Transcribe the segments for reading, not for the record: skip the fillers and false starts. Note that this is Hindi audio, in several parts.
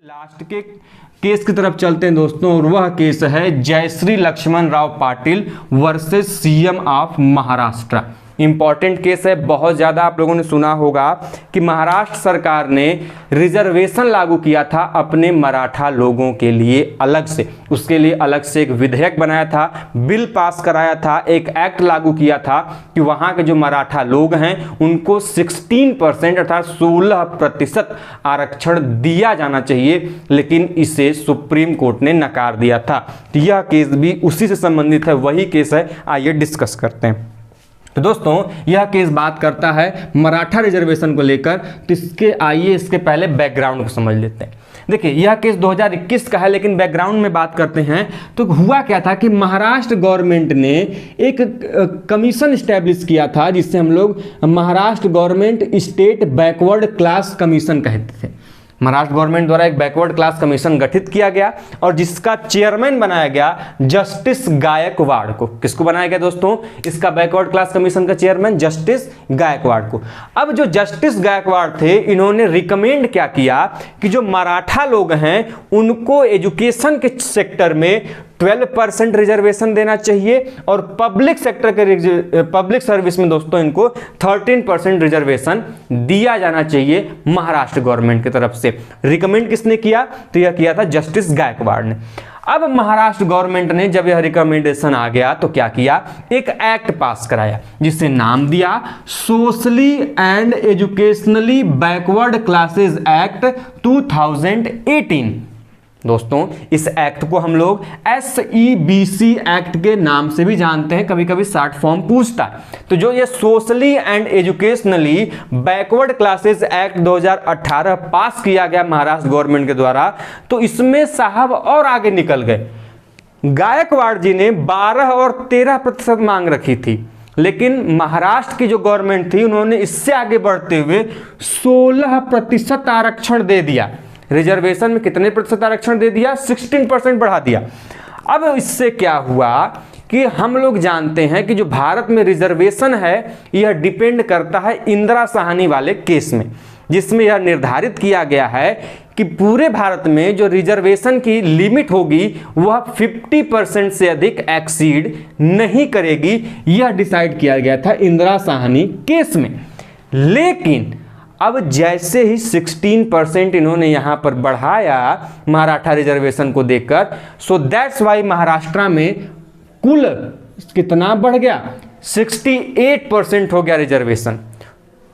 लास्ट के केस की तरफ चलते हैं दोस्तों, और वह केस है Jayashree Laxman Rao Patil versus CM of Maharashtra. Important case है, बहुत ज़्यादा आप लोगों ने सुना होगा कि महाराष्ट्र सरकार ने रिजर्वेशन लागू किया था अपने मराठा लोगों के लिए अलग से, उसके लिए अलग से एक विधेयक बनाया था, बिल पास कराया था, एक एक्ट लागू किया था कि वहाँ के जो मराठा लोग हैं उनको 16% अर्थात 16% आरक्षण दिया जाना चाहिए, लेकिन इसे सुप्रीम कोर्ट ने नकार दिया था। तो यह केस भी उसी से संबंधित है, वही केस है, आइए डिस्कस करते हैं। तो दोस्तों यह केस बात करता है मराठा रिजर्वेशन को लेकर, तो इसके पहले बैकग्राउंड को समझ लेते हैं। देखिए यह केस 2021 का है, लेकिन बैकग्राउंड में बात करते हैं तो हुआ क्या था कि महाराष्ट्र गवर्नमेंट ने एक कमीशन स्टैब्लिश किया था जिससे हम लोग Maharashtra government state backward class commission कहते थे। महाराष्ट्र गवर्नमेंट द्वारा एक बैकवर्ड क्लास कमीशन गठित किया गया और जिसका चेयरमैन बनाया गया जस्टिस गायकवाड़ को। किसको बनाया गया दोस्तों? इसका बैकवर्ड क्लास कमीशन का चेयरमैन जस्टिस गायकवाड़ को। अब जो जस्टिस गायकवाड़ थे, इन्होंने रिकमेंड क्या किया कि जो मराठा लोग हैं उनको एजुकेशन के सेक्टर में 12% रिजर्वेशन देना चाहिए और पब्लिक सेक्टर के पब्लिक सर्विस में दोस्तों इनको 13% रिजर्वेशन दिया जाना चाहिए महाराष्ट्र गवर्नमेंट की तरफ से। रिकमेंड किसने किया? तो यह किया था जस्टिस गायकवाड़ ने। अब महाराष्ट्र गवर्नमेंट ने जब यह रिकमेंडेशन आ गया तो क्या किया? एक एक्ट पास कराया जिसे नाम दिया socially and educationally backward classes act 2018। दोस्तों इस एक्ट को हम लोग SEBC एक्ट के नाम से भी जानते हैं, कभी कभी शॉर्ट फॉर्म पूछता है। तो जो ये socially and educationally backward classes act 2018 पास किया गया महाराष्ट्र गवर्नमेंट के द्वारा, तो इसमें साहब और आगे निकल गए। गायकवाड़ जी ने 12 और 13% मांग रखी थी, लेकिन महाराष्ट्र की जो गवर्नमेंट थी उन्होंने इससे आगे बढ़ते हुए 16% आरक्षण दे दिया। रिजर्वेशन में कितने प्रतिशत आरक्षण दे दिया? 16% बढ़ा दिया। अब इससे क्या हुआ कि हम लोग जानते हैं कि जो भारत में रिजर्वेशन है यह डिपेंड करता है इंदिरा साहनी वाले केस में, जिसमें यह निर्धारित किया गया है कि पूरे भारत में जो रिजर्वेशन की लिमिट होगी वह 50% से अधिक एक्सीड नहीं करेगी। यह डिसाइड किया गया था इंदिरा साहनी केस में। लेकिन अब जैसे ही 16% इन्होंने यहां पर बढ़ाया मराठा रिजर्वेशन को देकर, सो दैट्स वाई महाराष्ट्र में कुल कितना बढ़ गया? 68% हो गया रिजर्वेशन।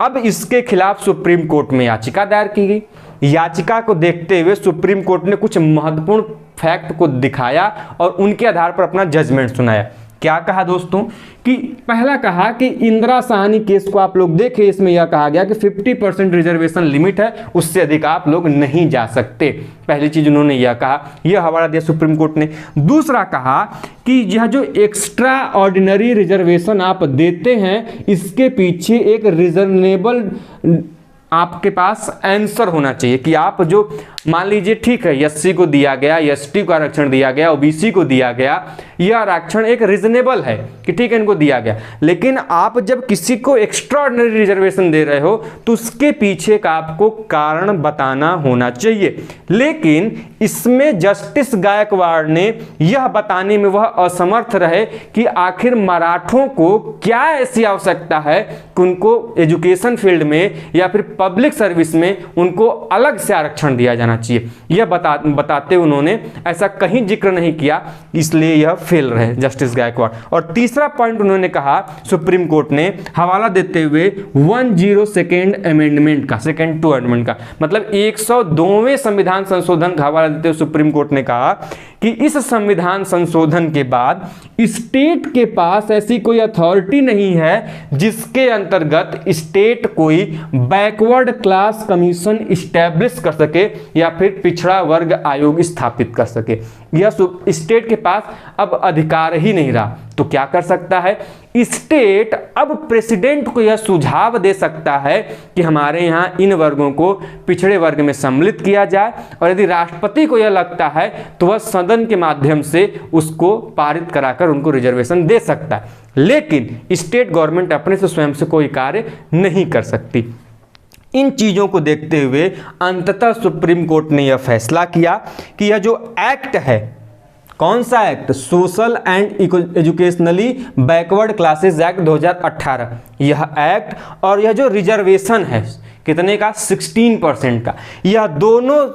अब इसके खिलाफ सुप्रीम कोर्ट में याचिका दायर की गई। याचिका को देखते हुए सुप्रीम कोर्ट ने कुछ महत्वपूर्ण फैक्ट को दिखाया और उनके आधार पर अपना जजमेंट सुनाया। क्या कहा दोस्तों? कि पहला कहा कि इंदिरा साहनी केस को आप लोग देखें, इसमें यह कहा गया कि 50% रिजर्वेशन लिमिट है, उससे अधिक आप लोग नहीं जा सकते। पहली चीज उन्होंने यह कहा, यह हवाला दिया सुप्रीम कोर्ट ने। दूसरा कहा कि यह जो एक्स्ट्रा ऑर्डिनरी रिजर्वेशन आप देते हैं इसके पीछे एक रीजनेबल आपके पास आंसर होना चाहिए कि आप जो मान लीजिए ठीक है SC को दिया गया, ST को आरक्षण दिया गया, OBC को दिया गया, यह आरक्षण एक रीजनेबल है कि ठीक है इनको दिया गया, लेकिन आप जब किसी को एक्स्ट्राऑर्डिनरी रिजर्वेशन दे रहे हो तो उसके पीछे का आपको कारण बताना होना चाहिए। लेकिन इसमें जस्टिस गायकवाड़ ने यह बताने में वह असमर्थ रहे कि आखिर मराठों को क्या ऐसी आवश्यकता है कि उनको एजुकेशन फील्ड में या फिर पब्लिक सर्विस में उनको अलग से आरक्षण दिया जाना चाहिए। यह बताते उन्होंने ऐसा कहीं जिक्र नहीं किया, इसलिए यह फेल रहे जस्टिस गायकवाड़। और तीसरा पॉइंट उन्होंने कहा सुप्रीम कोर्ट ने हवाला देते हुए 102 अमेंडमेंट का, सेकेंड 2 अमेंडमेंट का, मतलब 102वें संविधान संशोधन का हवाला देते हुए सुप्रीम कोर्ट ने कहा कि इस संविधान संशोधन के बाद स्टेट के पास ऐसी कोई अथॉरिटी नहीं है जिसके अंतर्गत स्टेट कोई बैकवर्ड क्लास कमीशन इस्टेब्लिश कर सके या फिर पिछड़ा वर्ग आयोग स्थापित कर सके। यह स्टेट के पास अब अधिकार ही नहीं रहा। तो क्या कर सकता है स्टेट? अब प्रेसिडेंट को यह सुझाव दे सकता है कि हमारे यहाँ इन वर्गों को पिछड़े वर्ग में सम्मिलित किया जाए, और यदि राष्ट्रपति को यह लगता है तो वह सदन के माध्यम से उसको पारित कराकर उनको रिजर्वेशन दे सकता है। लेकिन स्टेट गवर्नमेंट अपने से स्वयं से कोई कार्य नहीं कर सकती। इन चीज़ों को देखते हुए अंततः सुप्रीम कोर्ट ने यह फैसला किया कि यह जो एक्ट है, कौन सा act, social and educationally backward classes act 2018, यह एक्ट और यह जो रिजर्वेशन है कितने का, 16% का, यह दोनों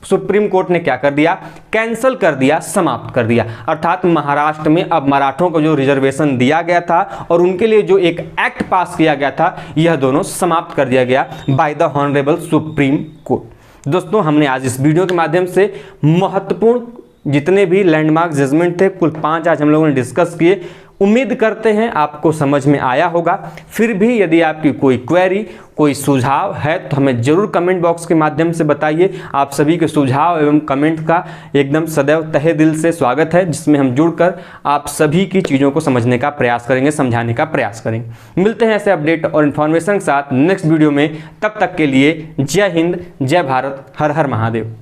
सुप्रीम कोर्ट ने क्या कर दिया, कैंसिल कर दिया, समाप्त कर दिया। अर्थात महाराष्ट्र में अब मराठों को जो रिजर्वेशन दिया गया था और उनके लिए जो एक एक्ट पास किया गया था, यह दोनों समाप्त कर दिया गया by the honourable supreme court. दोस्तों, हमने आज इस वीडियो के माध्यम से महत्वपूर्ण जितने भी लैंडमार्क जजमेंट थे, कुल 5 आज हम लोगों ने डिस्कस किए। उम्मीद करते हैं आपको समझ में आया होगा। फिर भी यदि आपकी कोई क्वेरी, कोई सुझाव है तो हमें जरूर कमेंट बॉक्स के माध्यम से बताइए। आप सभी के सुझाव एवं कमेंट का एकदम सदैव तहे दिल से स्वागत है, जिसमें हम जुड़कर आप सभी की चीज़ों को समझने का प्रयास करेंगे, समझाने का प्रयास करेंगे। मिलते हैं ऐसे अपडेट और इन्फॉर्मेशन के साथ नेक्स्ट वीडियो में। तब तक के लिए जय हिंद, जय भारत, हर हर महादेव।